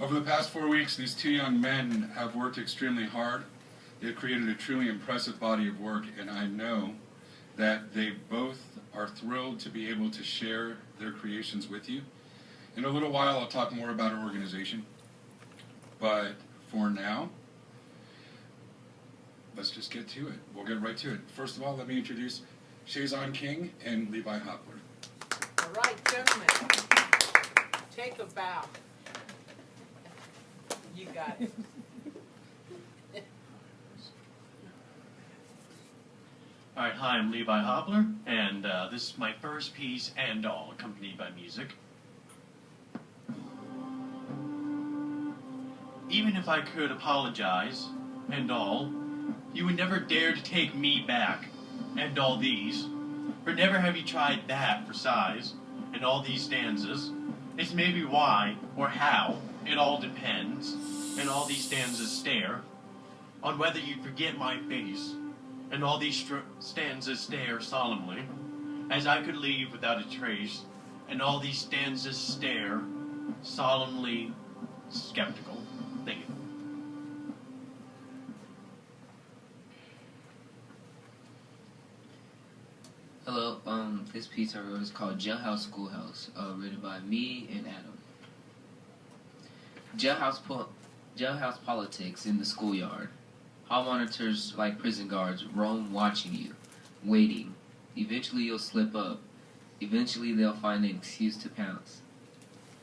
Over the past 4 weeks, these two young men have worked extremely hard. They've created a truly impressive body of work, and I know that they both are thrilled to be able to share their creations with you. In a little while, I'll talk more about our organization. But for now, let's just get to it. We'll get right to it. First of all, let me introduce Shaizon King and Levi Hopler. All right, gentlemen, take a bow. You got it. All right, hi, I'm Levi Hopler, and this is my first piece, And All, accompanied by music. Even if I could apologize, and all, you would never dare to take me back, and all these. For never have you tried that for size, and all these stanzas. It's maybe why, or how, it all depends, and all these stanzas stare, on whether you'd forget my face, and all these stanzas stare solemnly, as I could leave without a trace, and all these stanzas stare, solemnly skeptical. Thank you. Hello, this piece I wrote is called Jailhouse Schoolhouse, written by me and Adam. Jailhouse politics in the schoolyard. Hall monitors like prison guards roam watching you, waiting. Eventually you'll slip up. Eventually they'll find an excuse to pounce.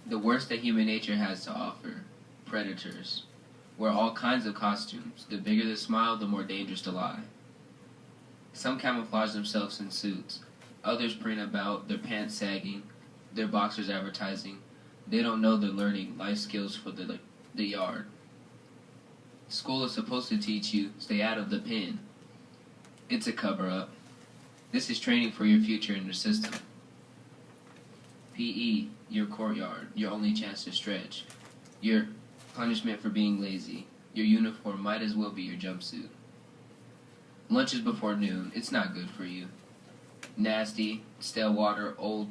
The worst that human nature has to offer. Predators. Wear all kinds of costumes. The bigger the smile, the more dangerous the lie. Some camouflage themselves in suits. Others preen about, their pants sagging, their boxers advertising. They don't know they're learning life skills for the yard. School is supposed to teach you, stay out of the pen. It's a cover-up. This is training for your future in the system. PE, your courtyard, your only chance to stretch. Your punishment for being lazy. Your uniform might as well be your jumpsuit. Lunch is before noon. It's not good for you. Nasty, stale water, old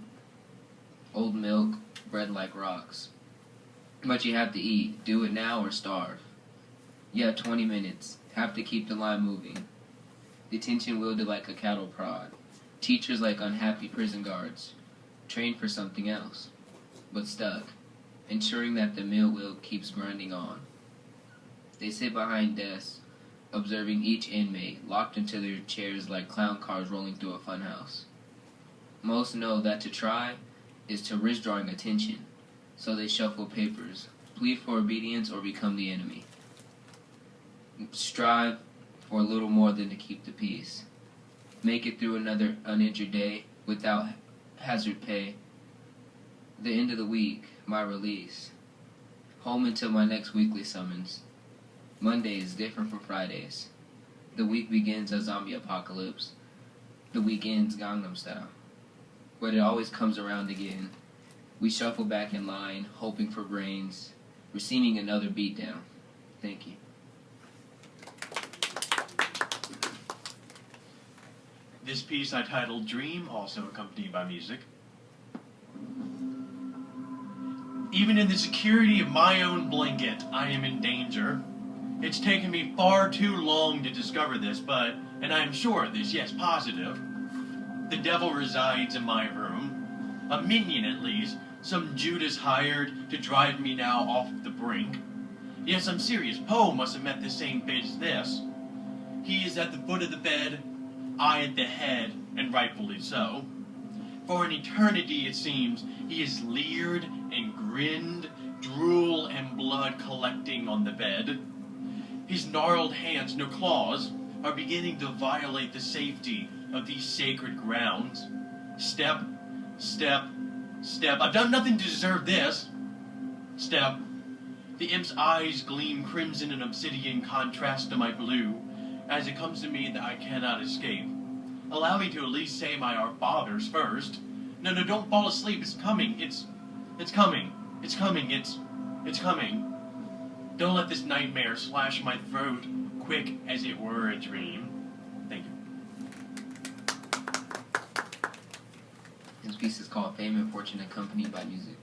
milk, bread like rocks. But you have to eat. Do it now or starve. You have 20 minutes. Have to keep the line moving. Detention wielded like a cattle prod. Teachers like unhappy prison guards. Trained for something else. But stuck. Ensuring that the mill wheel keeps grinding on. They sit behind desks, observing each inmate, locked into their chairs like clown cars rolling through a funhouse. Most know that to try is to risk drawing attention, so they shuffle papers, plead for obedience or become the enemy. Strive for a little more than to keep the peace. Make it through another uninjured day without hazard pay. The end of the week, my release. Home until my next weekly summons. Monday is different from Fridays. The week begins a zombie apocalypse. The week ends Gangnam Style. But it always comes around again. We shuffle back in line, hoping for brains, receiving another beatdown. Thank you. This piece I titled Dream, also accompanied by music. Even in the security of my own blanket, I am in danger. It's taken me far too long to discover this, and I am sure of this, yes, positive. The devil resides in my room. A minion, at least, some Judas hired to drive me now off the brink. Yes, I'm serious. Poe must have met the same fate as this. He is at the foot of the bed, I at the head, and rightfully so. For an eternity, it seems, he has leered and grinned, drool and blood collecting on the bed. His gnarled hands, no claws, are beginning to violate the safety of these sacred grounds. Step, step, step. I've done nothing to deserve this. Step. The imp's eyes gleam crimson and obsidian contrast to my blue, as it comes to me that I cannot escape. Allow me to at least say my Our Fathers first. No, don't fall asleep. It's coming. It's coming. It's coming. It's coming. Don't let this nightmare slash my throat, quick as it were a dream. Thank you. This piece is called Fame and Fortune, accompanied by music.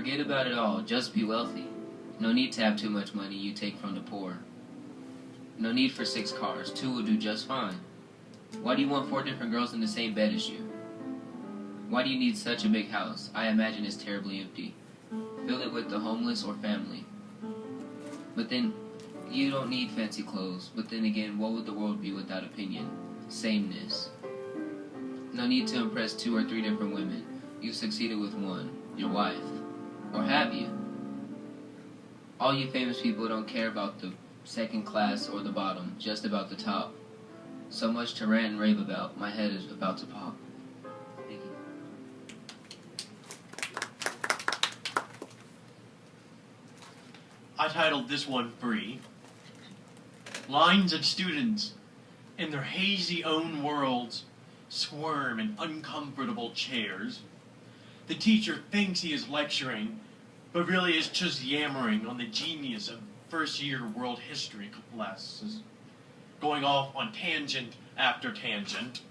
Forget about it all. Just be wealthy. No need to have too much money you take from the poor. No need for 6 cars. 2 will do just fine. Why do you want 4 different girls in the same bed as you? Why do you need such a big house? I imagine it's terribly empty. Fill it with the homeless or family. But then, you don't need fancy clothes. But then again, what would the world be without opinion? Sameness. No need to impress 2 or 3 different women. You've succeeded with one, your wife. Or have you? All you famous people don't care about the second class or the bottom, just about the top. So much to rant and rave about. My head is about to pop. Thank you. I titled this one Free. Lines of students, in their hazy own worlds, squirm in uncomfortable chairs. The teacher thinks he is lecturing, but really is just yammering on the genius of first-year world history classes, going off on tangent after tangent.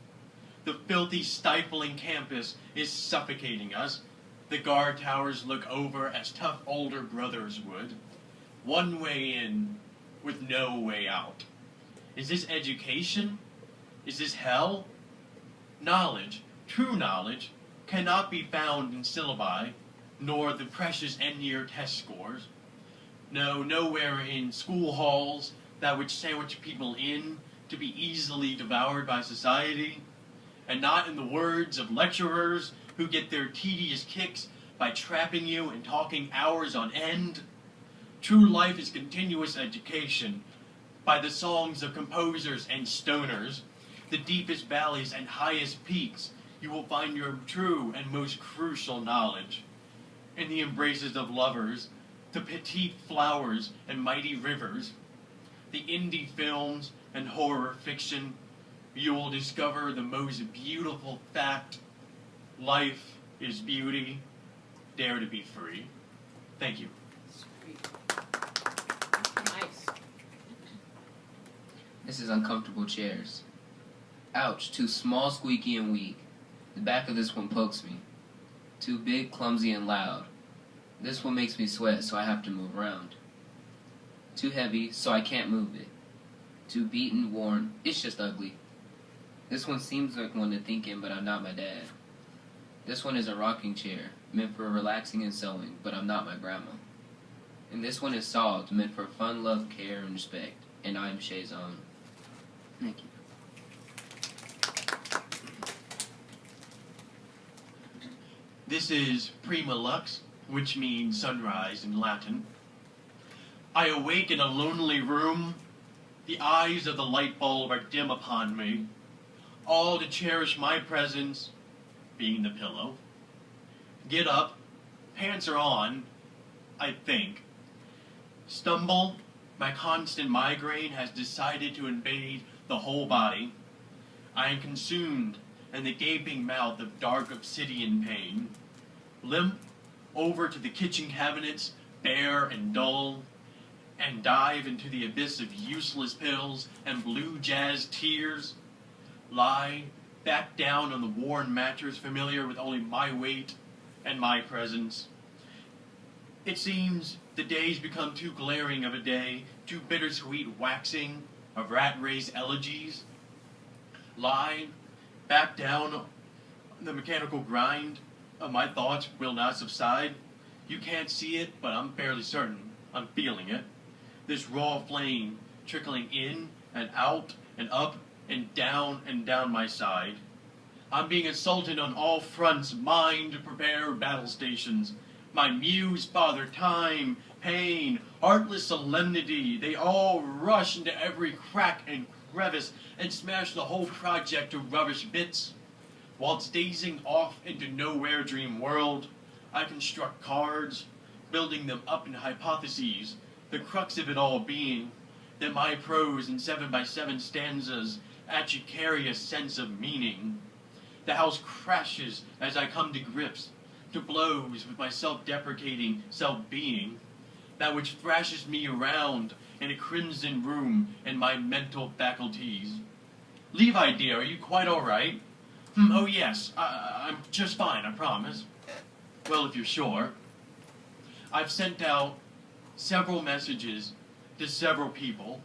The filthy, stifling campus is suffocating us. The guard towers look over as tough older brothers would. One way in, with no way out. Is this education? Is this hell? Knowledge, true knowledge, cannot be found in syllabi, nor the precious end-year test scores. No, nowhere in school halls that would sandwich people in to be easily devoured by society, and not in the words of lecturers who get their tedious kicks by trapping you and talking hours on end. True life is continuous education by the songs of composers and stoners, the deepest valleys and highest peaks. You will find your true and most crucial knowledge. In the embraces of lovers, the petite flowers and mighty rivers, the indie films and horror fiction, you will discover the most beautiful fact. Life is beauty. Dare to be free. Thank you. Sweet. Nice. This is uncomfortable chairs. Ouch, too small, squeaky, and weak. The back of this one pokes me. Too big, clumsy, and loud. This one makes me sweat, so I have to move around. Too heavy, so I can't move it. Too beaten, worn, it's just ugly. This one seems like one to think in, but I'm not my dad. This one is a rocking chair, meant for relaxing and sewing, but I'm not my grandma. And this one is soft, meant for fun, love, care, and respect, and I'm Shaizon. Thank you. This is Prima Lux, which means sunrise in Latin. I awake in a lonely room. The eyes of the light bulb are dim upon me. All to cherish my presence, being the pillow. Get up, pants are on, I think. Stumble, my constant migraine has decided to invade the whole body. I am consumed in the gaping mouth of dark obsidian pain. Limp over to the kitchen cabinets, bare and dull, and dive into the abyss of useless pills and blue jazz tears. Lie back down on the worn mattress, familiar with only my weight and my presence. It seems the days become too glaring of a day, too bittersweet waxing of rat-race elegies. Lie back down on the mechanical grind of my thoughts will not subside. You can't see it, but I'm fairly certain I'm feeling it. This raw flame trickling in and out and up and down my side. I'm being assaulted on all fronts, mind prepare battle stations. My muse, father, time, pain, heartless solemnity, they all rush into every crack and crevice and smash the whole project to rubbish bits. Whilst dazing off into nowhere dream world, I construct cards, building them up in hypotheses, the crux of it all being that my prose in 7x7 stanzas actually carry a sense of meaning. The house crashes as I come to grips, to blows with my self-deprecating self-being, that which thrashes me around in a crimson room in my mental faculties. Levi, dear, are you quite all right? Oh yes, I'm just fine, I promise. Well, if you're sure. I've sent out several messages to several people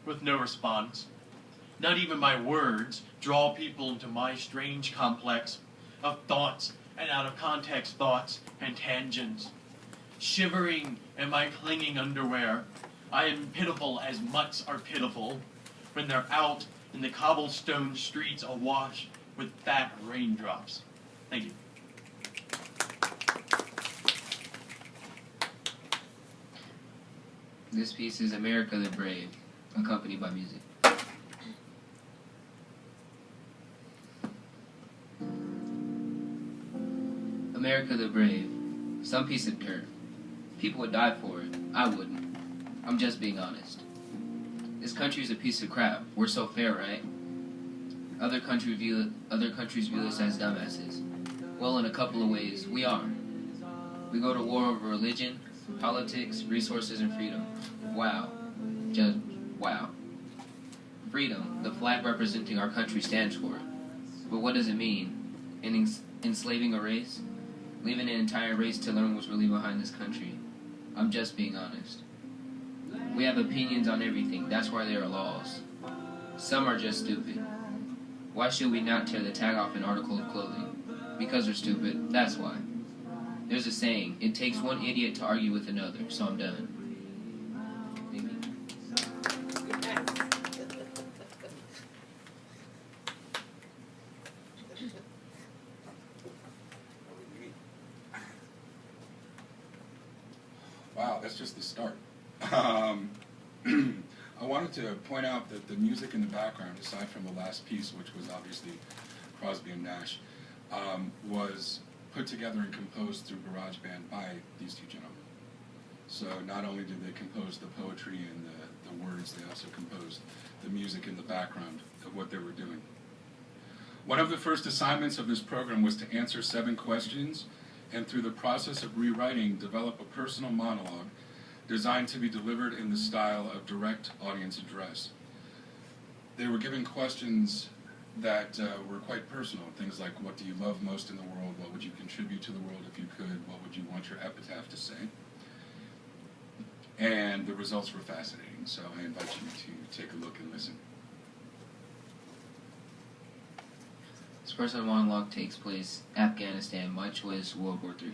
with no response. Not even my words draw people into my strange complex of thoughts and out of context thoughts and tangents. Shivering in my clinging underwear, I am pitiful as mutts are pitiful when they're out in the cobblestone streets awash with fat raindrops. Thank you. This piece is America the Brave, accompanied by music. America the Brave, some piece of dirt. People would die for it. I wouldn't. I'm just being honest. This country is a piece of crap. We're so fair, right? Other countries view us as dumbasses. Well, in a couple of ways, we are. We go to war over religion, politics, resources, and freedom. Wow. Just wow. Freedom, the flag representing our country, stands for. But what does it mean? Enslaving a race? Leaving an entire race to learn what's really behind this country? I'm just being honest. We have opinions on everything. That's why there are laws. Some are just stupid. Why should we not tear the tag off an article of clothing? Because they're stupid. That's why. There's a saying, it takes one idiot to argue with another, so I'm done. Thank you. Wow, that's just the start. I wanted to point out that the music in the background, aside from the last piece, which was obviously Crosby and Nash, was put together and composed through GarageBand by these two gentlemen. So not only did they compose the poetry and the words, they also composed the music in the background of what they were doing. One of the first assignments of this program was to answer 7 questions, and through the process of rewriting, develop a personal monologue designed to be delivered in the style of direct audience address. They were given questions that were quite personal, things like, what do you love most in the world? What would you contribute to the world if you could? What would you want your epitaph to say? And the results were fascinating, so I invite you to take a look and listen. This personal monologue takes place Afghanistan. My choice, World War III.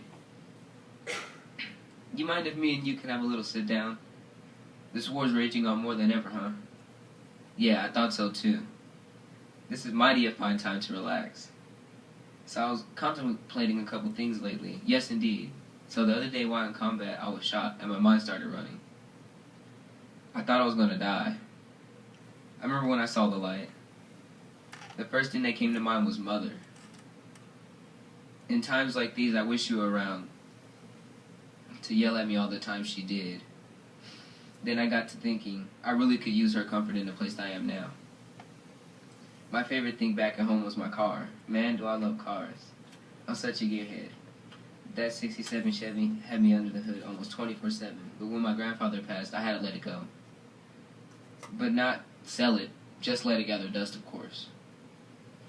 You mind if me and you can have a little sit down? This war's raging on more than ever, huh? Yeah, I thought so too. This is mighty a fine time to relax. So I was contemplating a couple things lately. Yes, indeed. So the other day while in combat, I was shot and my mind started running. I thought I was gonna die. I remember when I saw the light. The first thing that came to mind was Mother. In times like these, I wish you were around to yell at me all the time she did. Then I got to thinking, I really could use her comfort in the place I am now. My favorite thing back at home was my car. Man, do I love cars. I'm such a gearhead. That 67 Chevy had me under the hood almost 24/7, but when my grandfather passed, I had to let it go. But not sell it, just let it gather dust, of course.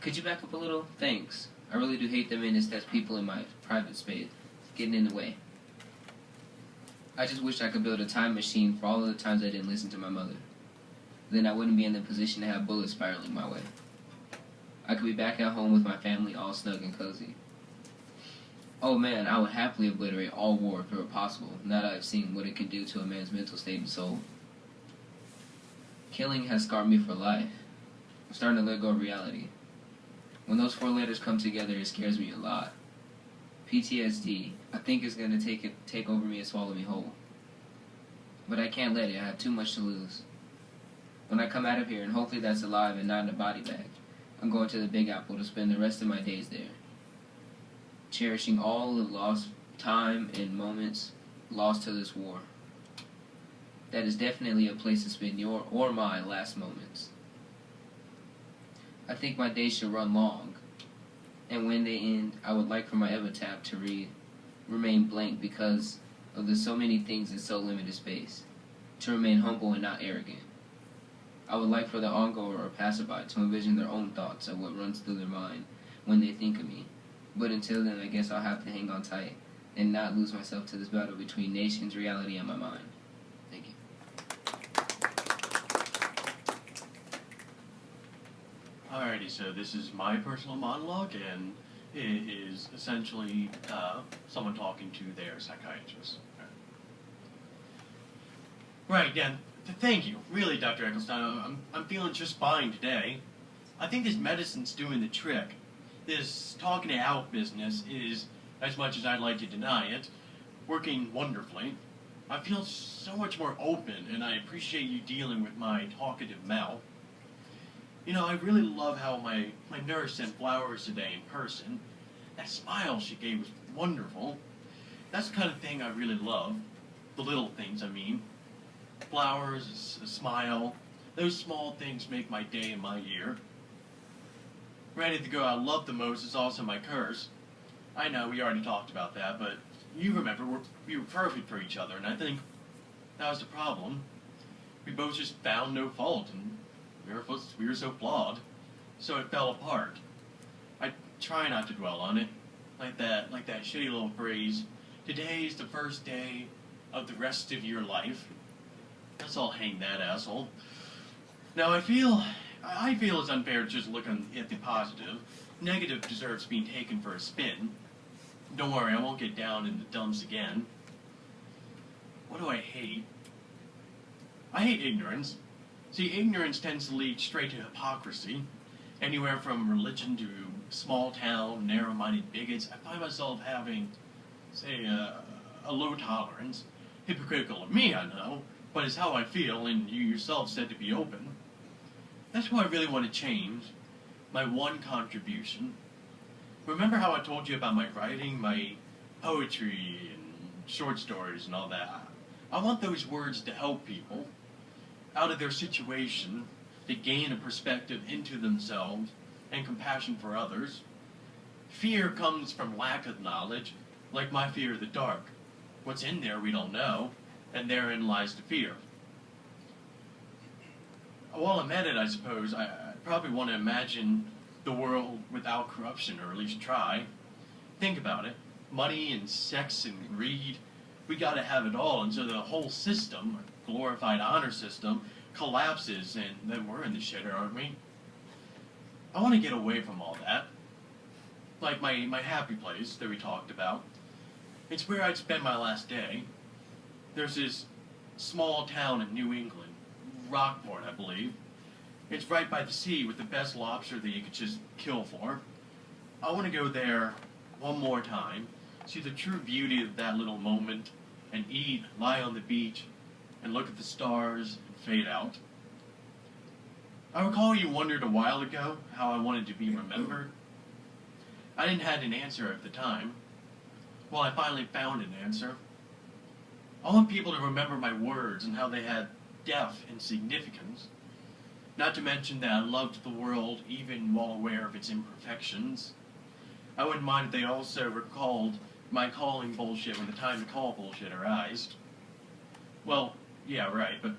Could you back up a little? Thanks. I really do hate the minutes that people in my private space getting in the way. I just wish I could build a time machine for all of the times I didn't listen to my mother. Then I wouldn't be in the position to have bullets spiraling my way. I could be back at home with my family all snug and cozy. Oh man, I would happily obliterate all war if it were possible, now that I've seen what it can do to a man's mental state and soul. Killing has scarred me for life. I'm starting to let go of reality. When those 4 letters come together, it scares me a lot. PTSD, I think it's going to take over me and swallow me whole. But I can't let it, I have too much to lose. When I come out of here, and hopefully that's alive and not in a body bag, I'm going to the Big Apple to spend the rest of my days there. Cherishing all the lost time and moments lost to this war. That is definitely a place to spend your or my last moments. I think my days should run long, and when they end, I would like for my epitaph to read, remain blank because of the so many things in so limited space, to remain humble and not arrogant. I would like for the ongoer or passerby to envision their own thoughts of what runs through their mind when they think of me, but until then I guess I'll have to hang on tight and not lose myself to this battle between nations, reality, and my mind. Thank you. Alrighty, so this is my personal monologue, and it is essentially someone talking to their psychiatrist. Right, yeah, thank you. Really, Dr. Eccleston, I'm feeling just fine today. I think this medicine's doing the trick. This talking it out business is, as much as I'd like to deny it, working wonderfully. I feel so much more open, and I appreciate you dealing with my talkative mouth. You know, I really love how my nurse sent flowers today in person. That smile she gave was wonderful. That's the kind of thing I really love. The little things, I mean. Flowers, a smile. Those small things make my day and my year. Granted, the girl I love the most is also my curse. I know, we already talked about that, but you remember, we were perfect for each other, and I think that was the problem. We both just found no fault, and we were so flawed, so it fell apart. I try not to dwell on it, like that shitty little phrase, "Today is the first day of the rest of your life." Let's all hang that asshole. Now I feel it's unfair to just look at the positive. Negative deserves being taken for a spin. Don't worry, I won't get down in the dumps again. What do I hate? I hate ignorance. See, ignorance tends to lead straight to hypocrisy. Anywhere from religion to small-town, narrow-minded bigots, I find myself having, say, a low tolerance. Hypocritical of me, I know, but it's how I feel, and you yourself said to be open. That's what I really want to change. My one contribution. Remember how I told you about my writing, my poetry, and short stories and all that? I want those words to help people out of their situation, to gain a perspective into themselves and compassion for others. Fear comes from lack of knowledge, like my fear of the dark. What's in there we don't know, and therein lies the fear. While I'm at it, I suppose, I probably want to imagine the world without corruption, or at least try. Think about it. Money and sex and greed, we gotta have it all, and so the whole system, glorified honor system, collapses, and then we're in the shitter, aren't we? I want to get away from all that. Like my happy place that we talked about. It's where I'd spend my last day. There's this small town in New England, Rockport, I believe. It's right by the sea with the best lobster that you could just kill for. I want to go there one more time, see the true beauty of that little moment, and eat, lie on the beach, and look at the stars and fade out. I recall you wondered a while ago how I wanted to be remembered. I didn't have an answer at the time. Well, I finally found an answer. I want people to remember my words and how they had depth and significance. Not to mention that I loved the world even while aware of its imperfections. I wouldn't mind if they also recalled my calling bullshit when the time to call bullshit arised. Well, yeah, right, but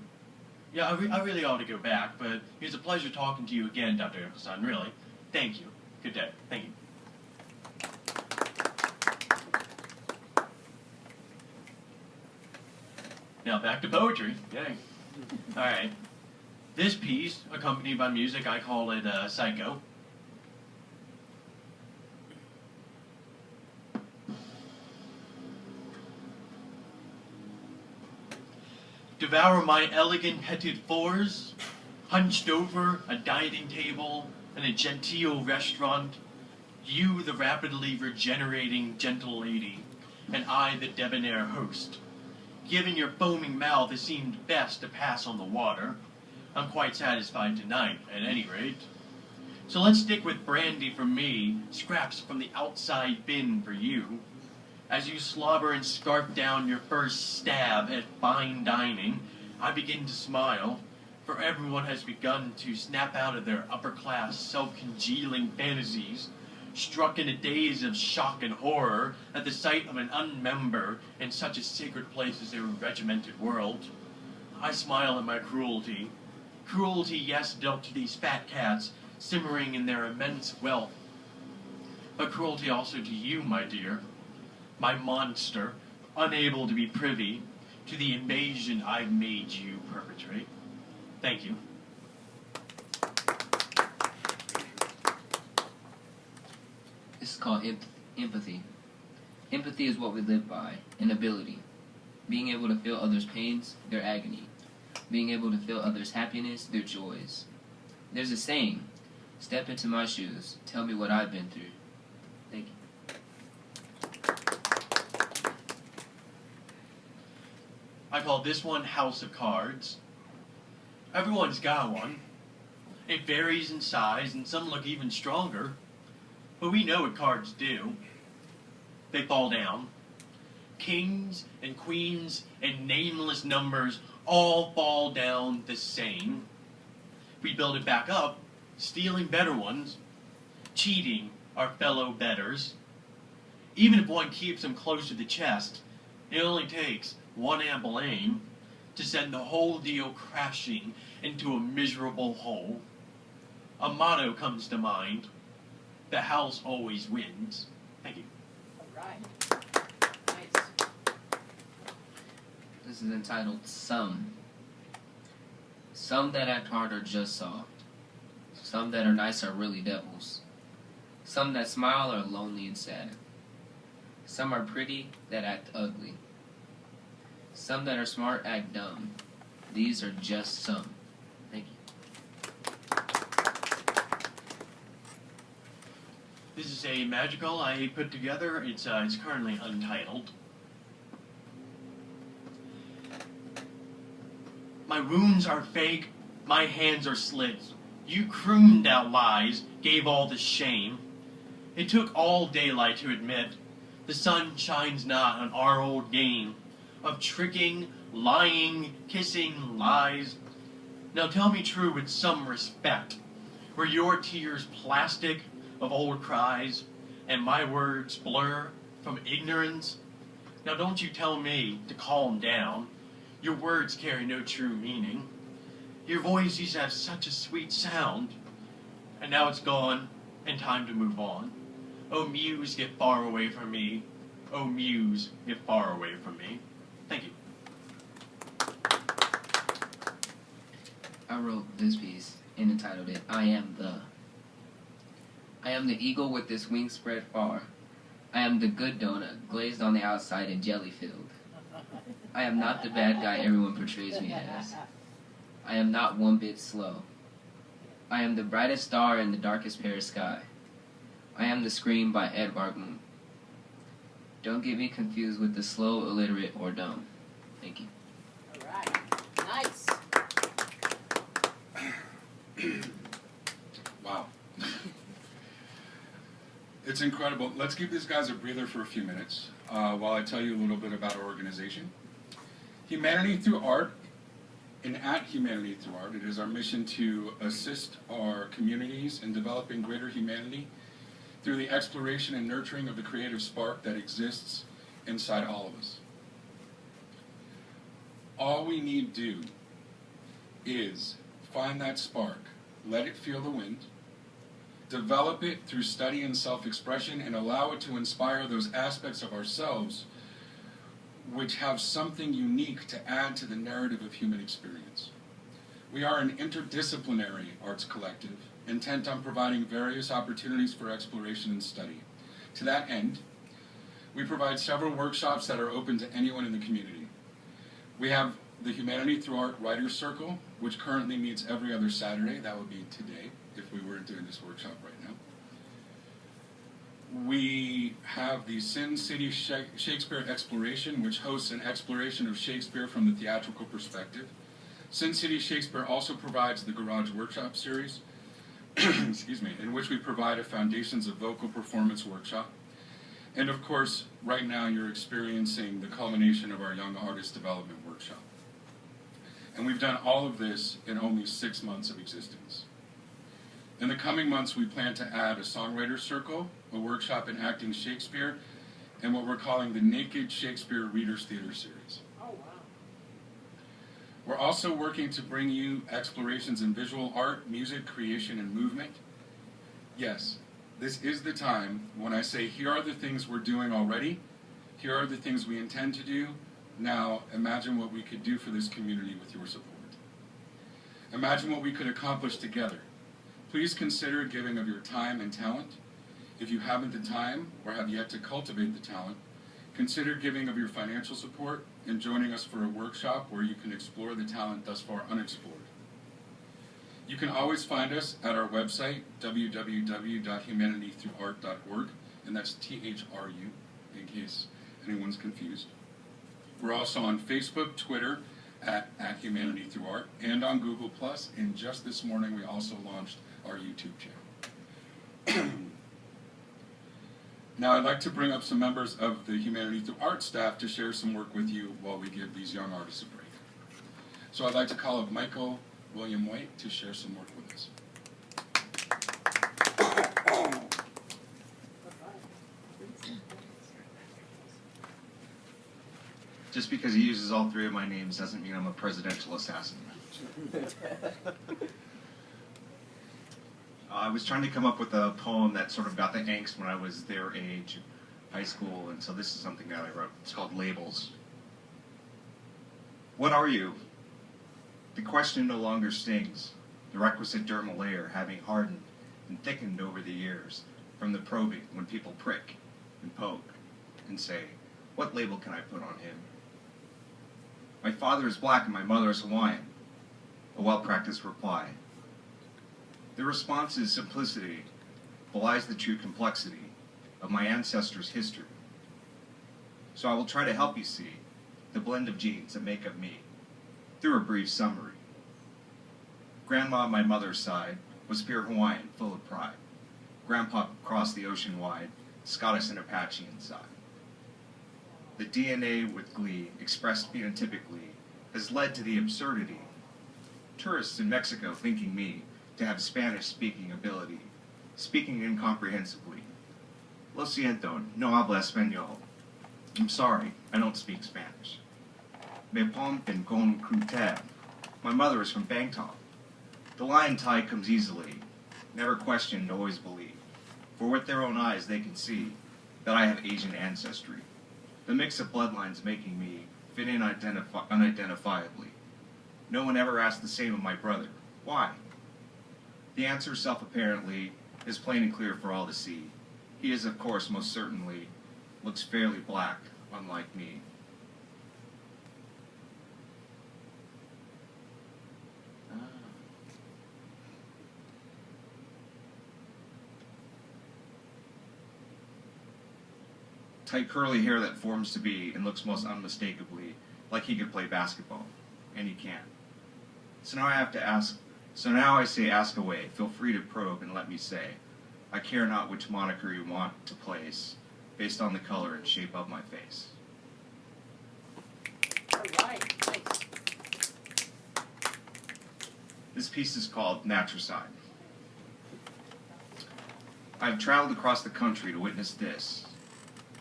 yeah, I really ought to go back, but it was a pleasure talking to you again, Dr. Eccleston, really. Thank you. Good day. Thank you. Now back to poetry. Yay. All right. This piece, accompanied by music, I call it Psycho. Devour my elegant petite fours, hunched over a dining table in a genteel restaurant, you the rapidly regenerating gentle lady, and I the debonair host. Given your foaming mouth, it seemed best to pass on the water. I'm quite satisfied tonight, at any rate. So let's stick with brandy for me, scraps from the outside bin for you. As you slobber and scarf down your first stab at fine dining, I begin to smile, for everyone has begun to snap out of their upper-class, self-congealing fantasies, struck in a daze of shock and horror at the sight of an unmember in such a sacred place as their regimented world. I smile at my cruelty. Cruelty, yes, dealt to these fat cats, simmering in their immense wealth. But cruelty also to you, my dear. my monster, unable to be privy to the invasion I've made you perpetrate. Thank you. This is called empathy. Empathy is what we live by, an ability. Being able to feel others' pains, their agony. Being able to feel others' happiness, their joys. There's a saying, step into my shoes, tell me what I've been through. Thank you. I call this one House of Cards. Everyone's got one. It varies in size, and some look even stronger. But we know what cards do. They fall down. Kings and queens and nameless numbers all fall down the same. We build it back up, stealing better ones, cheating our fellow betters. Even if one keeps them close to the chest, it only takes one ample aim to send the whole deal crashing into a miserable hole. A motto comes to mind: the house always wins. Thank you. All right. Nice. This is entitled Some. Some that act hard are just soft. Some that are nice are really devils. Some that smile are lonely and sad. Some are pretty that act ugly. Some that are smart act dumb. These are just some. Thank you. This is a magical I put together. It's currently untitled. My wounds are fake, my hands are slit. You crooned out lies, gave all the shame. It took all daylight to admit the sun shines not on our old game of tricking, lying, kissing lies. Now tell me true with some respect. Were your tears plastic of old cries, and my words blur from ignorance? Now don't you tell me to calm down. Your words carry no true meaning. Your voice used to have such a sweet sound, and now it's gone, and time to move on. Oh muse, get far away from me. Oh muse, get far away from me. Thank you. I wrote this piece and entitled it, I am the. I am the eagle with its wings spread far. I am the good donut, glazed on the outside and jelly-filled. I am not the bad guy everyone portrays me as. I am not one bit slow. I am the brightest star in the darkest Paris sky. I am the Scream by Edvard Munch. Don't get me confused with the slow, illiterate, or dumb. Thank you. All right. Nice. Wow. It's incredible. Let's give these guys a breather for a few minutes while I tell you a little bit about our organization. Humanity Through Art, and at Humanity Through Art, it is our mission to assist our communities in developing greater humanity through the exploration and nurturing of the creative spark that exists inside all of us. All we need do is find that spark, let it feel the wind, develop it through study and self-expression, and allow it to inspire those aspects of ourselves which have something unique to add to the narrative of human experience. We are an interdisciplinary arts collective, intent on providing various opportunities for exploration and study. To that end, we provide several workshops that are open to anyone in the community. We have the Humanity Through Art Writers Circle, which currently meets every other Saturday. That would be today, if we weren't doing this workshop right now. We have the Sin City Shakespeare Exploration, which hosts an exploration of Shakespeare from the theatrical perspective. Sin City Shakespeare also provides the Garage Workshop series, excuse me, in which we provide a Foundations of Vocal Performance workshop. And of course, right now you're experiencing the culmination of our Young Artist Development workshop. And we've done all of this in only 6 months of existence. In the coming months, we plan to add a Songwriter Circle, a workshop in acting Shakespeare, and what we're calling the Naked Shakespeare Readers Theater Series. Oh, wow. We're also working to bring you explorations in visual art, music, creation, and movement. Yes, this is the time when I say here are the things we're doing already, Here are the things we intend to do. Now, imagine what we could do for this community with your support. Imagine what we could accomplish together. Please consider giving of your time and talent. If you haven't the time or have yet to cultivate the talent, consider giving of your financial support and joining us for a workshop where you can explore the talent thus far unexplored. You can always find us at our website, www.humanitythroughart.org, and that's THRU, in case anyone's confused. We're also on Facebook, Twitter, at Humanity Through Art, and on Google+, and just this morning we also launched our YouTube channel. Now I'd like to bring up some members of the Humanity Through Art staff to share some work with you while we give these young artists a break. So I'd like to call up Michael William White to share some work with us. Just because he uses all three of my names doesn't mean I'm a presidential assassin. I was trying to come up with a poem that sort of got the angst when I was their age, high school, and so this is something that I wrote. It's called Labels. What are you? The question no longer stings, the requisite dermal layer having hardened and thickened over the years from the probing when people prick and poke and say, what label can I put on him? My father is black and my mother is Hawaiian. A well-practiced reply. The response's simplicity belies the true complexity of my ancestors' history. So I will try to help you see the blend of genes that make up me through a brief summary. Grandma on my mother's side was pure Hawaiian, full of pride. Grandpa crossed the ocean wide, Scottish and Apache inside. The DNA with glee, expressed phenotypically, has led to the absurdity. Tourists in Mexico thinking me to have Spanish-speaking ability, speaking incomprehensibly. Lo siento, no habla español. I'm sorry, I don't speak Spanish. Me pompen con crutel. My mother is from Bangkok. The lion tide comes easily, never questioned, always believed. For with their own eyes they can see that I have Asian ancestry. The mix of bloodlines making me fit in unidentifiably. No one ever asked the same of my brother. Why? The answer, self-apparently, is plain and clear for all to see. He is, of course, most certainly, looks fairly black, unlike me. Tight curly hair that forms to be and looks most unmistakably like he could play basketball, and he can. So now I say ask away, feel free to probe and let me say, I care not which moniker you want to place, based on the color and shape of my face. All right, nice. This piece is called Matricide. I've traveled across the country to witness this.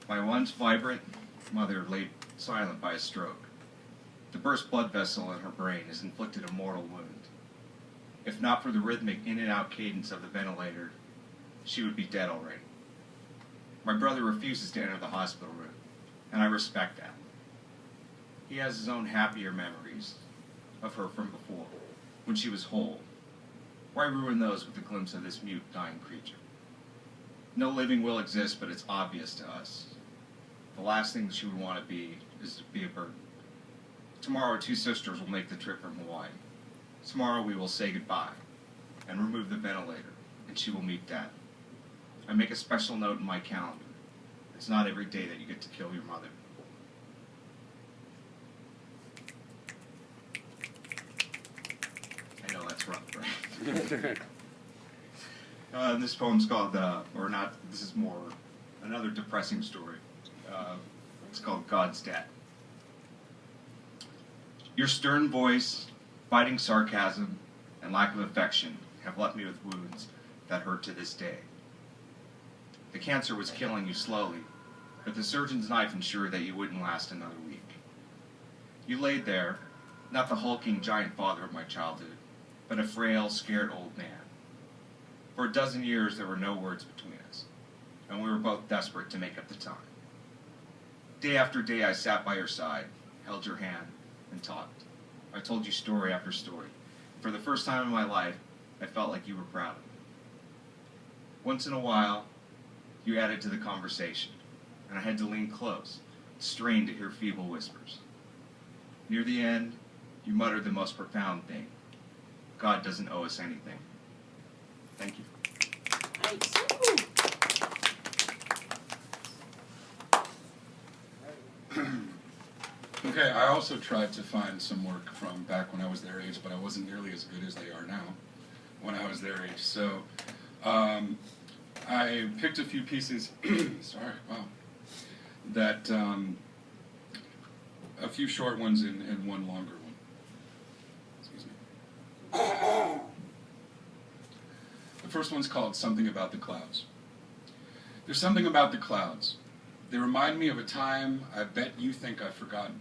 My once vibrant mother laid silent by a stroke. The burst blood vessel in her brain has inflicted a mortal wound. If not for the rhythmic in and out cadence of the ventilator, she would be dead already. My brother refuses to enter the hospital room, and I respect that. He has his own happier memories of her from before, when she was whole. Why ruin those with a glimpse of this mute, dying creature? No living will exist, but it's obvious to us. The last thing she would want to be is to be a burden. Tomorrow, 2 sisters will make the trip from Hawaii. Tomorrow we will say goodbye and remove the ventilator, and she will meet death. I make a special note in my calendar. It's not every day that you get to kill your mother. I know that's rough, right? This poem's called, this is more another depressing story. It's called God's Debt. Your stern voice, biting sarcasm, and lack of affection have left me with wounds that hurt to this day. The cancer was killing you slowly, but the surgeon's knife ensured that you wouldn't last another week. You laid there, not the hulking giant father of my childhood, but a frail, scared old man. For a dozen years there were no words between us, and we were both desperate to make up the time. Day after day, I sat by your side, held your hand, and talked. I told you story after story. For the first time in my life, I felt like you were proud of me. Once in a while, you added to the conversation, and I had to lean close, strained to hear feeble whispers. Near the end, you muttered the most profound thing. God doesn't owe us anything. Thank you. Nice. Okay, I also tried to find some work from back when I was their age, but I wasn't nearly as good as they are now when I was their age. So I picked a few pieces, sorry, wow, that, a few short ones and one longer one. Excuse me. The first one's called Something About the Clouds. There's something about the clouds. They remind me of a time I bet you think I've forgotten.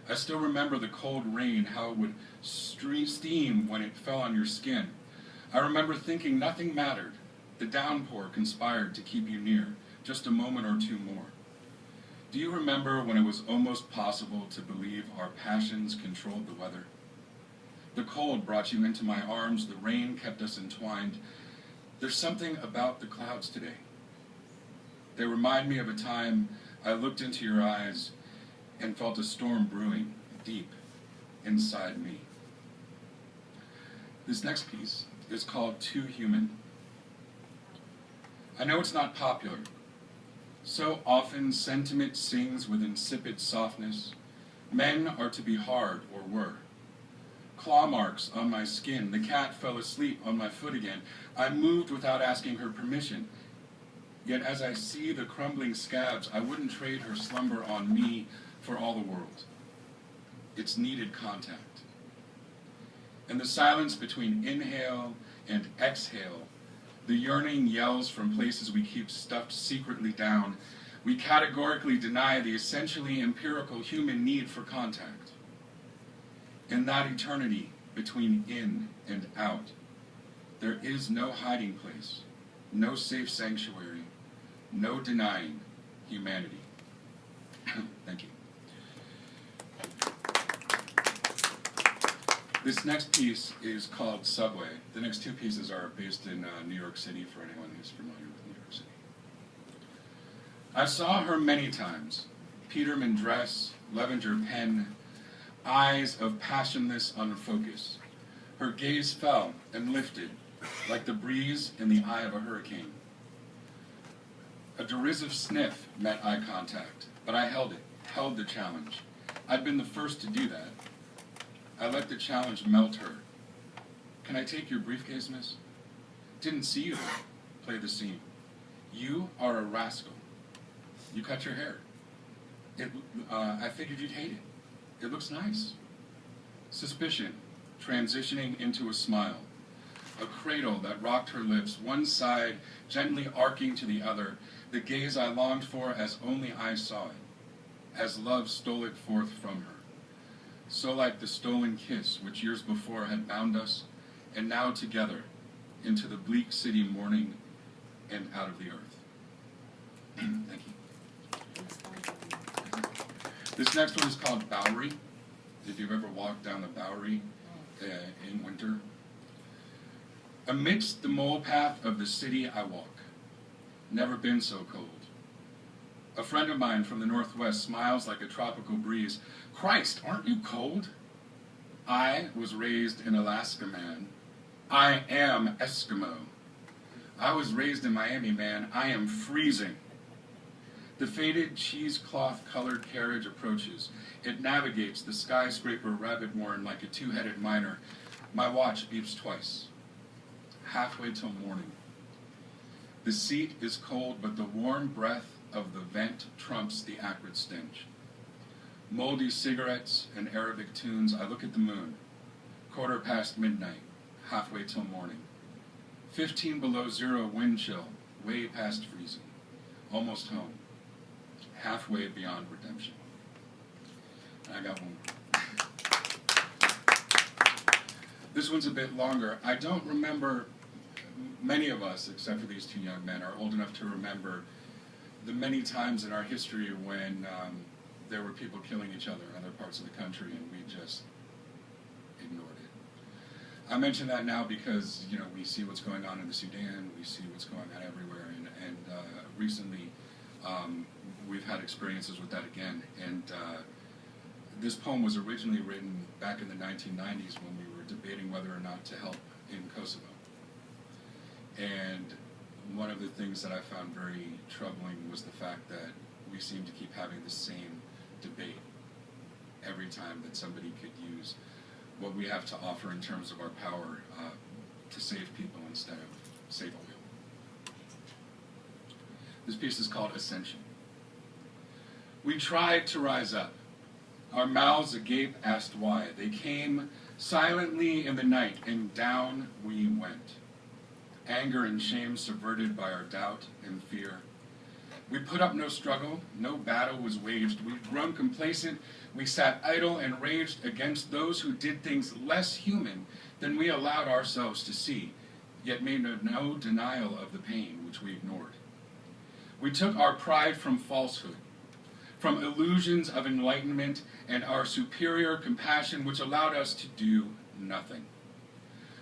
I still remember the cold rain, how it would steam when it fell on your skin. I remember thinking nothing mattered. The downpour conspired to keep you near, just a moment or two more. Do you remember when it was almost possible to believe our passions controlled the weather? The cold brought you into my arms, the rain kept us entwined. There's something about the clouds today. They remind me of a time I looked into your eyes and felt a storm brewing deep inside me. This next piece is called Too Human. I know it's not popular. So often sentiment sings with insipid softness. Men are to be hard or were. Claw marks on my skin. The cat fell asleep on my foot again. I moved without asking her permission. Yet as I see the crumbling scabs, I wouldn't trade her slumber on me for all the world. It's needed contact. In the silence between inhale and exhale, the yearning yells from places we keep stuffed secretly down. We categorically deny the essentially empirical human need for contact. In that eternity between in and out, there is no hiding place, no safe sanctuary, no denying humanity. Thank you. This next piece is called Subway. The next two pieces are based in New York City for anyone who's familiar with New York City. I saw her many times. Peterman dress, lavender pen, eyes of passionless unfocus. Her gaze fell and lifted like the breeze in the eye of a hurricane. A derisive sniff met eye contact, but I held it, held the challenge. I'd been the first to do that. I let the challenge melt her. Can I take your briefcase, miss? Didn't see you there. Play the scene. You are a rascal. You cut your hair. I figured you'd hate it. It looks nice. Suspicion, transitioning into a smile. A cradle that rocked her lips, one side gently arcing to the other, the gaze I longed for as only I saw it, as love stole it forth from her. So like the stolen kiss which years before had bound us, and now together into the bleak city morning and out of the earth. Thank you. This next one is called Bowery. If you've ever walked down the Bowery in winter. Amidst the mole path of the city I walk. Never been so cold. A friend of mine from the Northwest smiles like a tropical breeze. Christ, aren't you cold? I was raised in Alaska, man. I am Eskimo. I was raised in Miami, man. I am freezing. The faded cheesecloth-colored carriage approaches. It navigates the skyscraper rabbit-worn like a two-headed miner. My watch beeps twice. Halfway till morning. The seat is cold, but the warm breath of the vent trumps the acrid stench. Moldy cigarettes and Arabic tunes. I look at the moon. 1/4 midnight. Halfway till morning. 15 below zero wind chill. Way past freezing. Almost home. Halfway beyond redemption. I got one more. This one's a bit longer. I don't remember, many of us, except for these two young men, are old enough to remember the many times in our history when there were people killing each other in other parts of the country and we just ignored it. I mention that now because, you know, we see what's going on in the Sudan, we see what's going on everywhere, and recently we've had experiences with that again. And this poem was originally written back in the 1990s when we were debating whether or not to help in Kosovo. And one of the things that I found very troubling was the fact that we seem to keep having the same debate every time that somebody could use what we have to offer in terms of our power to save people instead of save oil. This piece is called Ascension. We tried to rise up. Our mouths agape asked why. They came silently in the night, and down we went. Anger and shame subverted by our doubt and fear. We put up no struggle, no battle was waged. We'd grown complacent, we sat idle and raged against those who did things less human than we allowed ourselves to see, yet made no denial of the pain which we ignored. We took our pride from falsehood, from illusions of enlightenment and our superior compassion which allowed us to do nothing.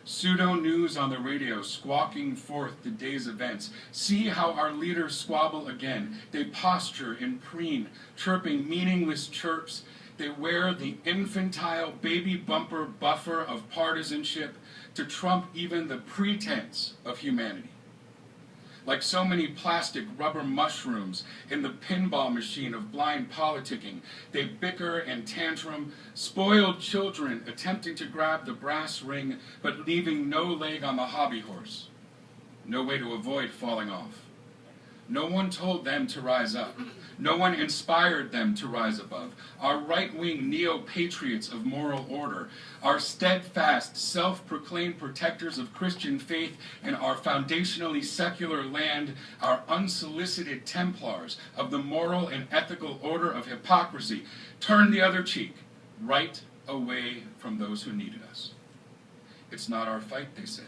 Pseudo-news on the radio squawking forth the day's events. See how our leaders squabble again. They posture and preen, chirping meaningless chirps. They wear the infantile baby bumper buffer of partisanship to trump even the pretense of humanity. Like so many plastic rubber mushrooms in the pinball machine of blind politicking, they bicker and tantrum, spoiled children attempting to grab the brass ring but leaving no leg on the hobby horse, no way to avoid falling off. No one told them to rise up. No one inspired them to rise above. Our right-wing neo-patriots of moral order, our steadfast, self-proclaimed protectors of Christian faith in our foundationally secular land, our unsolicited Templars of the moral and ethical order of hypocrisy, turned the other cheek, right away from those who needed us. It's not our fight, they said.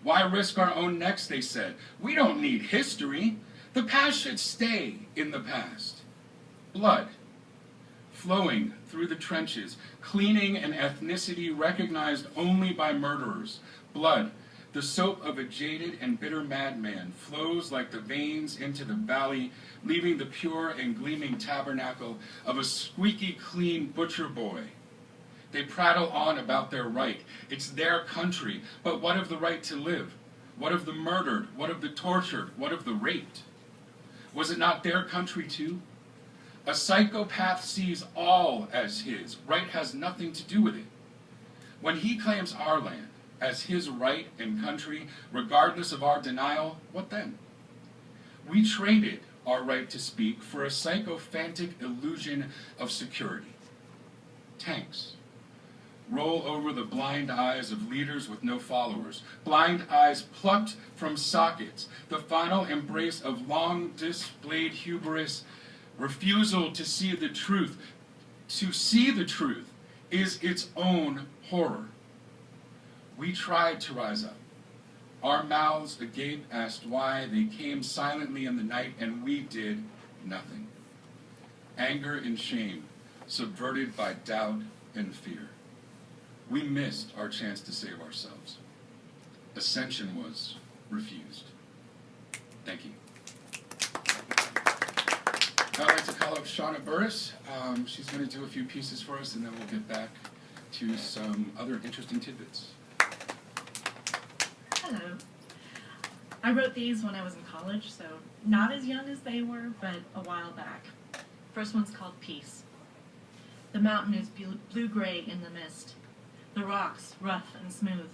Why risk our own necks, they said. We don't need history. The past should stay in the past. Blood flowing through the trenches, cleaning an ethnicity recognized only by murderers. Blood, the soap of a jaded and bitter madman, flows like the veins into the valley, leaving the pure and gleaming tabernacle of a squeaky clean butcher boy. They prattle on about their right. It's their country. But what of the right to live? What of the murdered? What of the tortured? What of the raped? Was it not their country too? A psychopath sees all as his. Right has nothing to do with it. When he claims our land as his right and country, regardless of our denial, what then? We traded our right to speak for a sycophantic illusion of security. Tanks roll over the blind eyes of leaders with no followers, blind eyes plucked from sockets, the final embrace of long displayed hubris, refusal to see the truth. To see the truth is its own horror. We tried to rise up. Our mouths agape asked why. They came silently in the night, and we did nothing. Anger and shame, subverted by doubt and fear. We missed our chance to save ourselves. Ascension was refused. Thank you. I'd like to call up Shauna Burris. She's going to do a few pieces for us, and then we'll get back to some other interesting tidbits. Hello. I wrote these when I was in college, so not as young as they were, but a while back. First one's called Peace. The mountain is blue-gray in the mist. The rocks rough and smooth.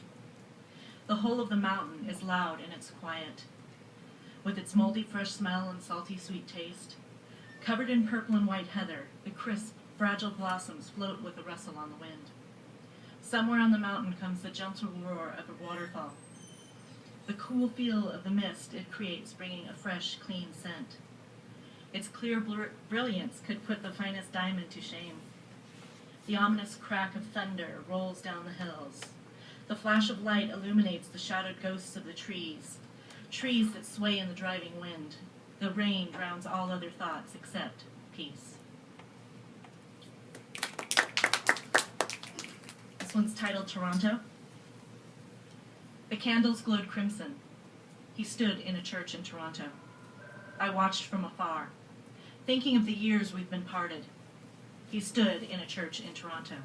The whole of the mountain is loud in its quiet, with its moldy fresh smell and salty sweet taste. Covered in purple and white heather, the crisp, fragile blossoms float with a rustle on the wind. Somewhere on the mountain comes the gentle roar of a waterfall. The cool feel of the mist it creates, bringing a fresh, clean scent. Its clear brilliance could put the finest diamond to shame. The ominous crack of thunder rolls down the hills. The flash of light illuminates the shadowed ghosts of the trees that sway in the driving wind. The rain drowns all other thoughts except peace. This one's titled Toronto. The candles glowed crimson. He stood in a church in Toronto. I watched from afar, thinking of the years we've been parted. He stood in a church in Toronto.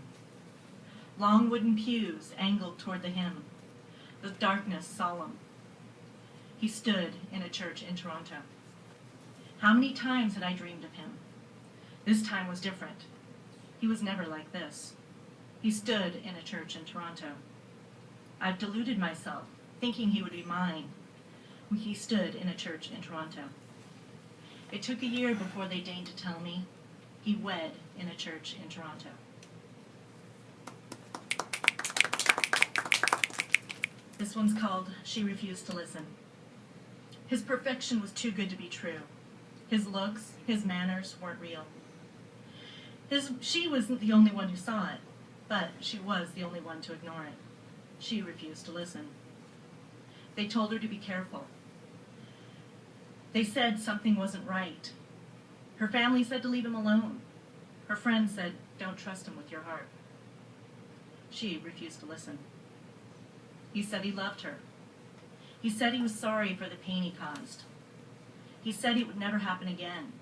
Long wooden pews angled toward the hymn, the darkness solemn. He stood in a church in Toronto. How many times had I dreamed of him? This time was different. He was never like this. He stood in a church in Toronto. I've deluded myself, thinking he would be mine. He stood in a church in Toronto. It took a year before they deigned to tell me he wed in a church in Toronto. This one's called She Refused to Listen. His perfection was too good to be true. His looks, his manners weren't real. She wasn't the only one who saw it, but she was the only one to ignore it. She refused to listen. They told her to be careful. They said something wasn't right. Her family said to leave him alone. Her friends said, don't trust him with your heart. She refused to listen. He said he loved her. He said he was sorry for the pain he caused. He said it would never happen again.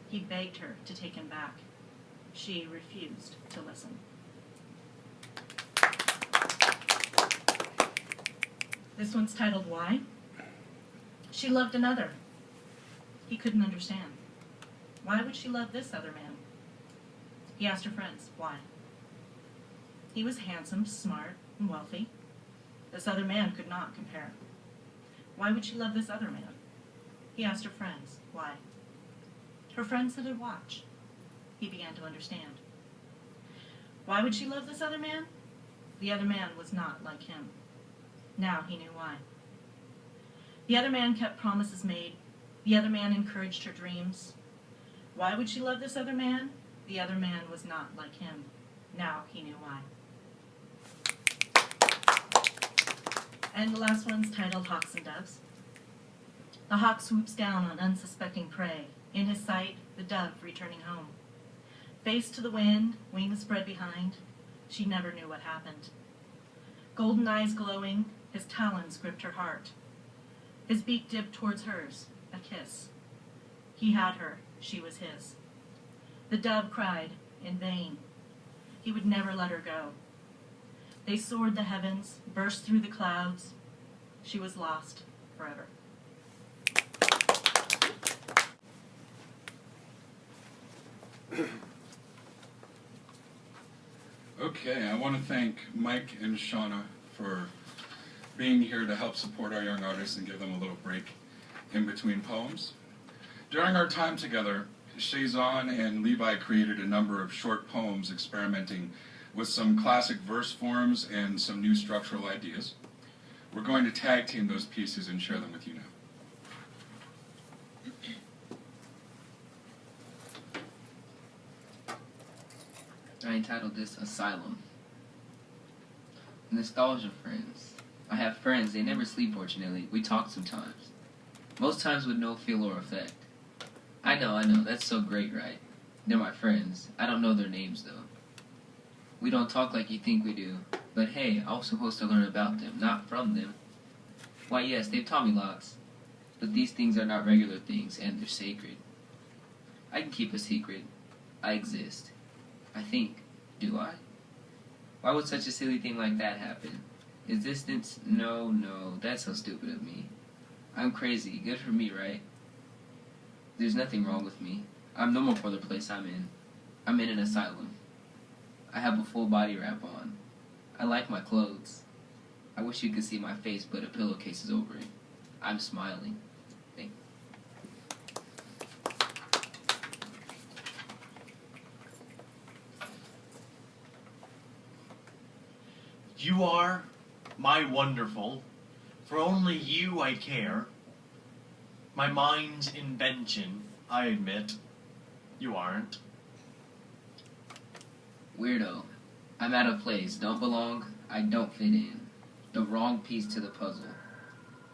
He begged her to take him back. She refused to listen. This one's titled Why? She loved another. He couldn't understand. Why would she love this other man? He asked her friends, why? He was handsome, smart, and wealthy. This other man could not compare. Why would she love this other man? He asked her friends, why? Her friends said he'd watch. He began to understand. Why would she love this other man? The other man was not like him. Now he knew why. The other man kept promises made. The other man encouraged her dreams. Why would she love this other man? The other man was not like him. Now he knew why. And the last one's titled Hawks and Doves. The hawk swoops down on unsuspecting prey. In his sight, the dove returning home. Face to the wind, wings spread behind. She never knew what happened. Golden eyes glowing, his talons gripped her heart. His beak dipped towards hers, a kiss. He had her, she was his. The dove cried, in vain. He would never let her go. They soared the heavens, burst through the clouds. She was lost forever. Okay, I want to thank Mike and Shauna for being here to help support our young artists and give them a little break in between poems. During our time together, Shaizon and Levi created a number of short poems experimenting with some classic verse forms and some new structural ideas. We're going to tag team those pieces and share them with you now. I entitled this Asylum. Nostalgia friends. I have friends, they never sleep fortunately. We talk sometimes. Most times with no feel or effect. I know, that's so great, right? They're my friends. I don't know their names though. We don't talk like you think we do. But hey, I was supposed to learn about them, not from them. Why yes, they've taught me lots. But these things are not regular things, and they're sacred. I can keep a secret. I exist. I think. Do I? Why would such a silly thing like that happen? Existence? No, that's so stupid of me. I'm crazy. Good for me, right? There's nothing wrong with me. I'm normal for the place I'm in. I'm in an asylum. I have a full body wrap on. I like my clothes. I wish you could see my face, but a pillowcase is over it. I'm smiling. Thank you. You are my wonderful, for only you I care. My mind's invention, I admit. You aren't. Weirdo. I'm out of place. Don't belong. I don't fit in. The wrong piece to the puzzle.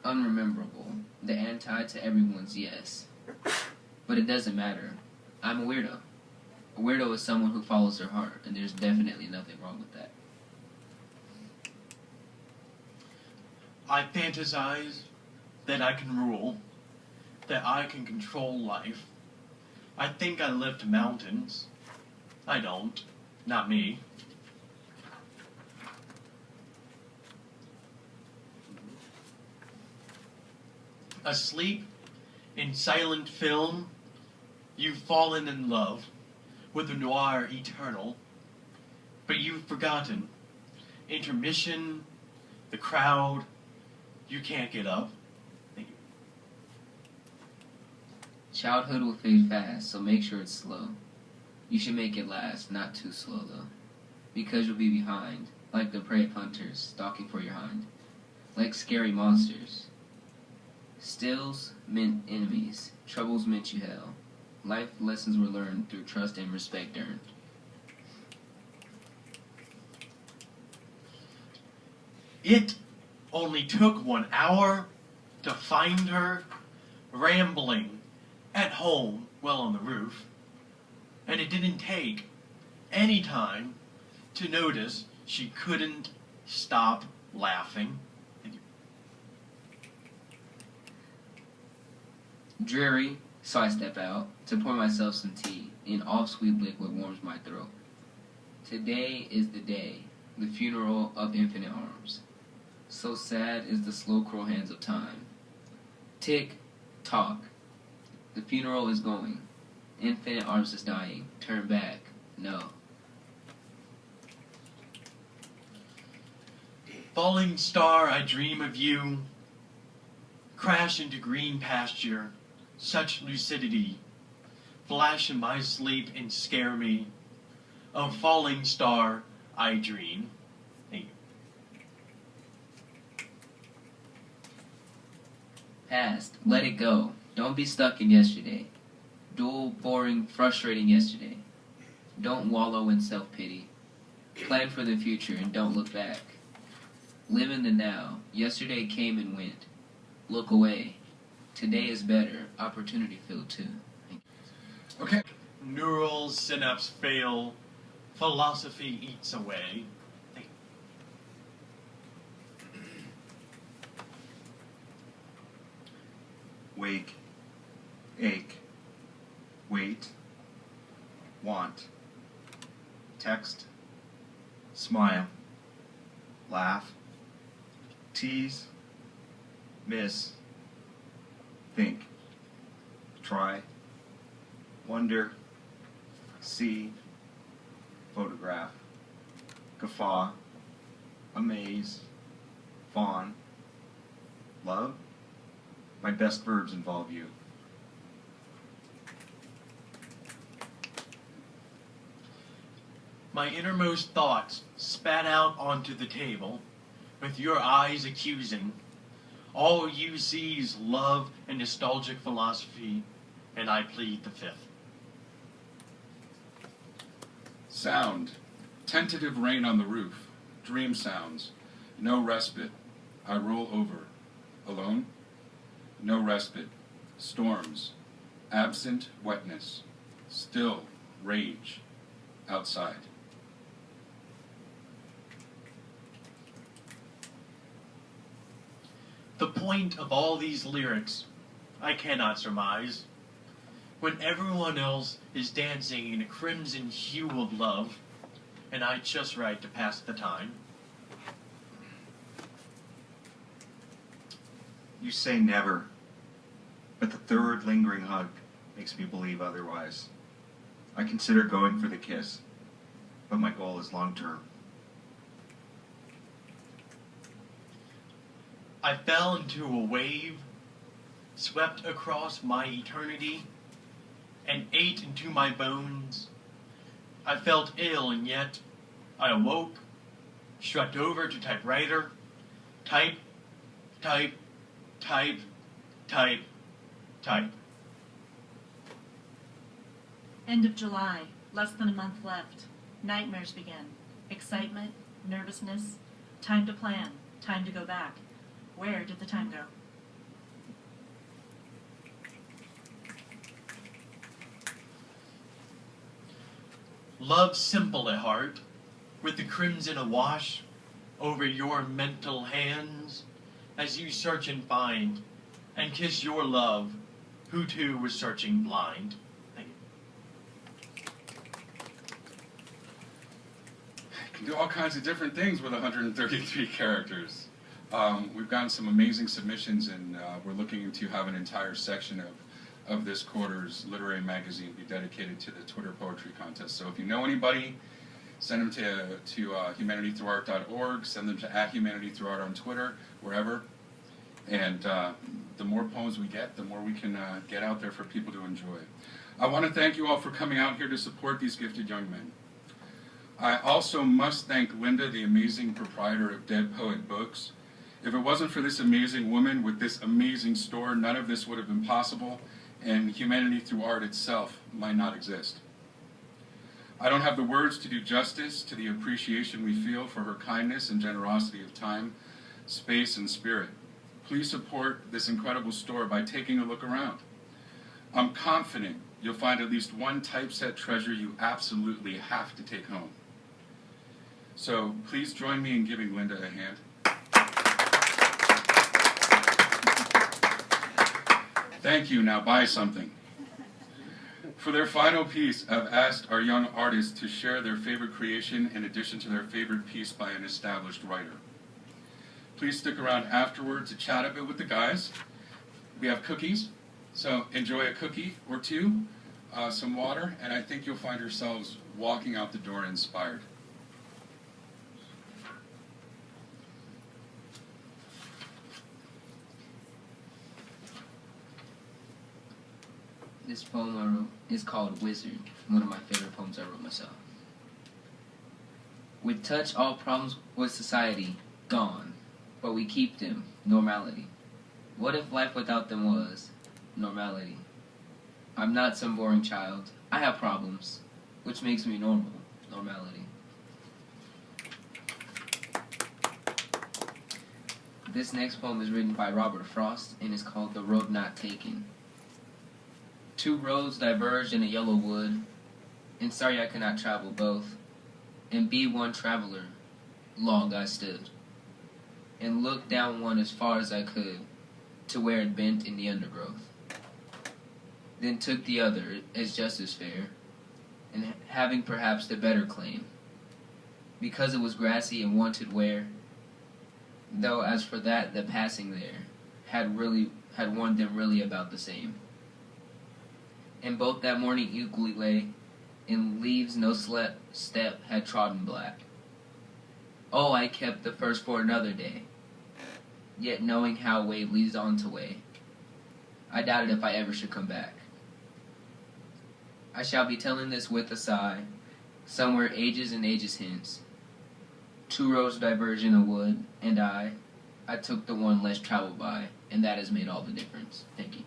Unrememberable. The anti to everyone's yes. But it doesn't matter. I'm a weirdo. A weirdo is someone who follows their heart, and there's definitely nothing wrong with that. I fantasize that I can rule, that I can control life. I think I lift mountains. I don't. Not me. Asleep in silent film, you've fallen in love with the noir eternal, but you've forgotten. Intermission, the crowd, you can't get up. Thank you. Childhood will fade fast, so make sure it's slow. You should make it last, not too slow though. Because you'll be behind, like the prey hunters stalking for your hind. Like scary monsters. Stills meant enemies, troubles meant you hell. Life lessons were learned through trust and respect earned. It only took 1 hour to find her rambling at home, well on the roof, and it didn't take any time to notice she couldn't stop laughing. Dreary, so I step out to pour myself some tea in off-sweet liquid warms my throat. Today is the day, the funeral of infinite arms. So sad is the slow cruel hands of time. Tick, tock. The funeral is going. Infinite arms is dying. Turn back. No. Falling star, I dream of you. Crash into green pasture. Such lucidity. Flash in my sleep and scare me. Of falling star, I dream. Thank you. Past. Let it go. Don't be stuck in yesterday. Dull, boring, frustrating yesterday. Don't wallow in self-pity. Plan for the future and don't look back. Live in the now. Yesterday came and went. Look away. Today is better. Opportunity filled too. Okay. Neural synapse fail. Philosophy eats away. Thank you. Wake, ache, wait, want, text, smile, laugh, tease, miss, think, try, wonder, see, photograph, guffaw, amaze, fawn, love. My best verbs involve you. My innermost thoughts spat out onto the table, with your eyes accusing. All you see is love and nostalgic philosophy, and I plead the fifth. Sound. Tentative rain on the roof. Dream sounds. No respite. I roll over. Alone? No respite. Storms. Absent wetness. Still rage. Outside. The point of all these lyrics, I cannot surmise. When everyone else is dancing in a crimson hue of love, and I just write to pass the time. You say never, but the third lingering hug makes me believe otherwise. I consider going for the kiss, but my goal is long-term. I fell into a wave, swept across my eternity, and ate into my bones. I felt ill, and yet I awoke, shrugged over to typewriter, type, type, type, type, type. End of July, less than a month left. Nightmares begin. Excitement, nervousness, time to plan, time to go back. Where did the time go? love simple at heart, with the crimson awash over your mental hands, as you search and find, and kiss your love, who too was searching blind. Thank you. You can do all kinds of different things with 133 characters. We've gotten some amazing submissions, and we're looking to have an entire section of this quarter's literary magazine be dedicated to the Twitter Poetry Contest. So if you know anybody, send them to humanitythroughart.org, send them to @humanitythroughart on Twitter, wherever. And the more poems we get, the more we can get out there for people to enjoy. I want to thank you all for coming out here to support these gifted young men. I also must thank Linda, the amazing proprietor of Dead Poet Books. If it wasn't for this amazing woman with this amazing store, none of this would have been possible, and Humanity Through Art itself might not exist. I don't have the words to do justice to the appreciation we feel for her kindness and generosity of time, space, and spirit. Please support this incredible store by taking a look around. I'm confident you'll find at least one typeset treasure you absolutely have to take home. So please join me in giving Linda a hand. Thank you, now buy something. For their final piece, I've asked our young artists to share their favorite creation in addition to their favorite piece by an established writer. Please stick around afterward to chat a bit with the guys. We have cookies, so enjoy a cookie or two, some water, and I think you'll find yourselves walking out the door inspired. This poem I wrote is called Wizard, one of my favorite poems I wrote myself. With touch, all problems with society gone, but we keep them, normality. What if life without them was normality? I'm not some boring child. I have problems, which makes me normal, normality. This next poem is written by Robert Frost and is called The Road Not Taken. Two roads diverged in a yellow wood, and sorry I could not travel both, and be one traveler. Long I stood, and looked down one as far as I could, to where it bent in the undergrowth. Then took the other as just as fair, and having perhaps the better claim, because it was grassy and wanted wear, though as for that the passing there had warned them really about the same. And both that morning equally lay, in leaves no step had trodden black. Oh, I kept the first for another day, yet knowing how way leads on to way, I doubted if I ever should come back. I shall be telling this with a sigh, somewhere ages and ages hence. Two roads diverge in a wood, and I took the one less traveled by, and that has made all the difference. Thank you.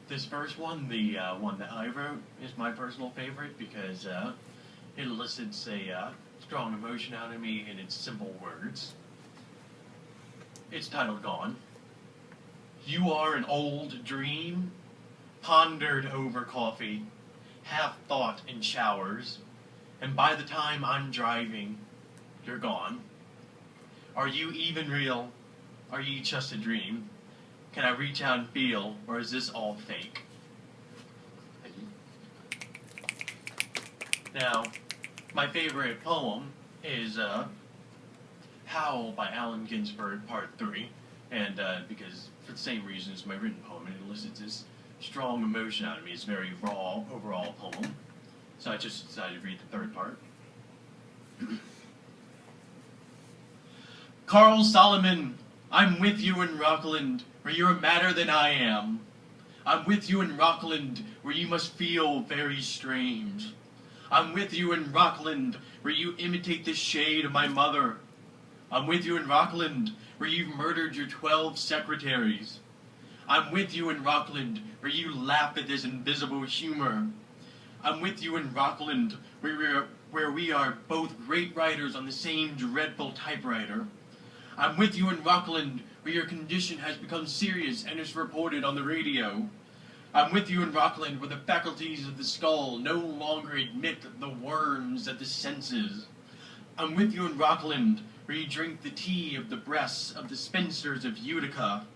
This first one, the one that I wrote, is my personal favorite because it elicits a strong emotion out of me in its simple words. It's titled Gone. You are an old dream, pondered over coffee, half thought in showers, and by the time I'm driving, you're gone. Are you even real? Are you just a dream? Can I reach out and feel, or is this all fake? Thank you. Now, my favorite poem is Howl by Allen Ginsberg, Part 3, and because for the same reason as my written poem, it elicits this strong emotion out of me. It's a very raw, overall poem, so I just decided to read the third part. Carl Solomon, I'm with you in Rockland, where you're madder than I am. I'm with you in Rockland, where you must feel very strange. I'm with you in Rockland, where you imitate the shade of my mother. I'm with you in Rockland, where you've murdered your 12 secretaries. I'm with you in Rockland, where you laugh at this invisible humor. I'm with you in Rockland, where we are both great writers on the same dreadful typewriter. I'm with you in Rockland, where your condition has become serious and is reported on the radio. I'm with you in Rockland, where the faculties of the skull no longer admit the worms of the senses. I'm with you in Rockland, where you drink the tea of the breasts of the spinsters of Utica.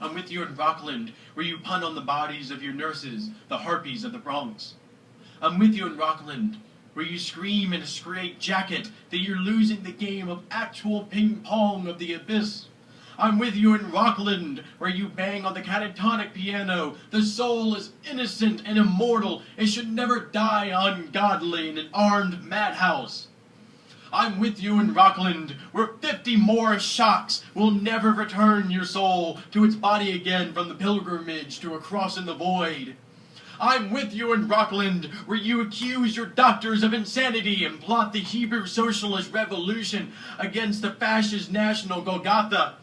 I'm with you in Rockland, where you pun on the bodies of your nurses, the harpies of the Bronx. I'm with you in Rockland, where you scream in a straight jacket that you're losing the game of actual ping-pong of the abyss. I'm with you in Rockland, where you bang on the catatonic piano. The soul is innocent and immortal. It should never die ungodly in an armed madhouse. I'm with you in Rockland, where 50 more shocks will never return your soul to its body again from the pilgrimage to a cross in the void. I'm with you in Rockland, where you accuse your doctors of insanity and plot the Hebrew socialist revolution against the fascist national Golgotha.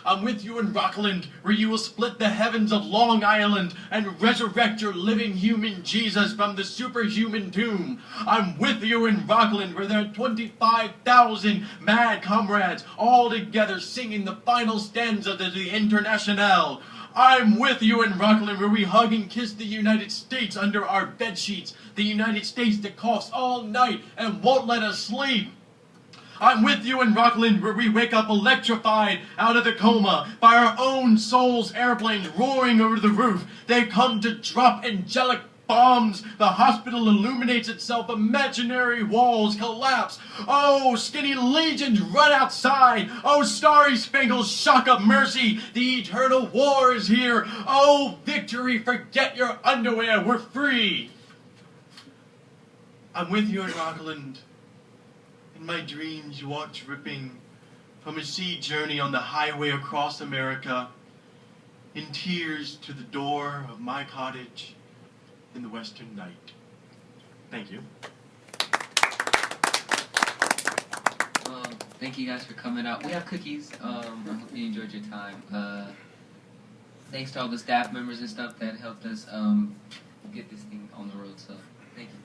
I'm with you in Rockland, where you will split the heavens of Long Island and resurrect your living human Jesus from the superhuman tomb. I'm with you in Rockland, where there are 25,000 mad comrades all together singing the final stanza of the Internationale. I'm with you in Rockland, where we hug and kiss the United States under our bedsheets, the United States that coughs all night and won't let us sleep. I'm with you in Rockland, where we wake up electrified out of the coma by our own souls' airplanes roaring over the roof. They come to drop angelic bombs. The hospital illuminates itself. Imaginary walls collapse. Oh, skinny legions run outside. Oh, starry spangled shock of mercy. The eternal war is here. Oh, victory, forget your underwear. We're free. I'm with you in Rockland. In my dreams, you walk dripping from a sea journey on the highway across America, in tears to the door of my cottage in the western night. Thank you. Thank you guys for coming out. We have cookies. I hope you enjoyed your time. Thanks to all the staff members and stuff that helped us get this thing on the road. So, thank you.